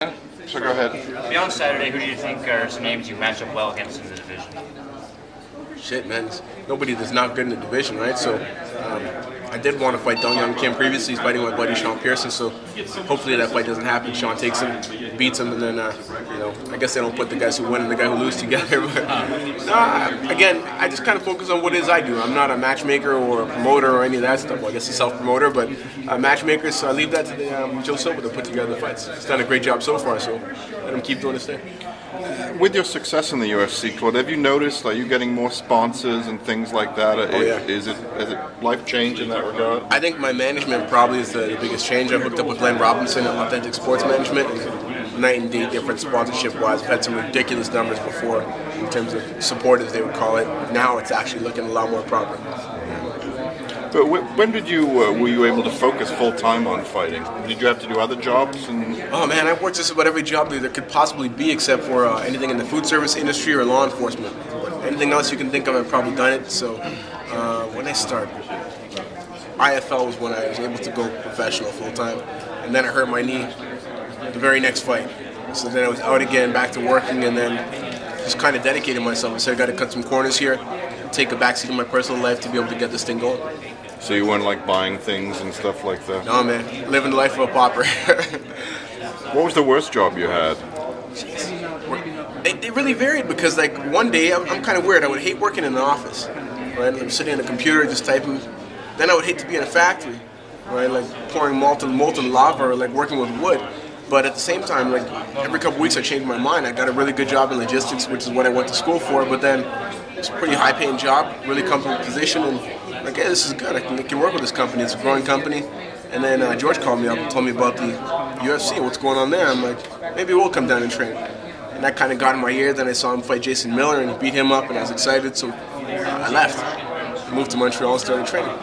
So go ahead. Beyond Saturday, who do you think are some names you match up well against in the division? Shit, man. Nobody that's not good in the division, right? So I did want to fight Dong Young Kim previously. He's fighting my buddy Sean Pearson, so hopefully that fight doesn't happen. Sean takes him, beats him, and then, I guess they don't put the guys who win and the guy who lose together. But again, I just kind of focus on what it is I do. I'm not a matchmaker or a promoter or any of that stuff. Well, I guess a self-promoter, but a matchmaker, so I leave that to the, Joe Silva to put together the fights. He's done a great job so far, so let him keep doing his thing. With your success in the UFC, Claude, have you noticed, are you getting more sponsors and things like that? Oh, yeah. Has it life changed in that regard? I think my management probably is the biggest change. I hooked up with Glenn Robinson at Authentic Sports Management, and night and day difference sponsorship-wise. I've had some ridiculous numbers before in terms of support, as they would call it. Now it's actually looking a lot more proper. But when did you were you able to focus full time on fighting? Did you have to do other jobs? Oh man, I've worked just about every job there could possibly be, except for anything in the food service industry or law enforcement. Anything else you can think of, I've probably done it. So when I started, IFL was when I was able to go professional full time, and then I hurt my knee the very next fight. So then I was out again, back to working, and then just kind of dedicated myself. I said I got to cut some corners here, take a backseat in my personal life to be able to get this thing going. So you weren't like buying things and stuff like that? No man, living the life of a pauper. What was the worst job you had? It really varied because like one day I'm kind of weird. I would hate working in an office, right? I'm sitting in a computer just typing. Then I would hate to be in a factory, right? Like pouring molten lava or like working with wood. But at the same time, like every couple weeks I changed my mind. I got a really good job in logistics, which is what I went to school for. But then it's a pretty high-paying job, really comfortable position, and like, hey, this is good. I can work with this company. It's a growing company. And then George called me up and told me about the UFC. What's going on there? I'm like, maybe we'll come down and train. And that kind of got in my ear. Then I saw him fight Jason Miller and he beat him up, and I was excited. So I left, moved to Montreal, and started training.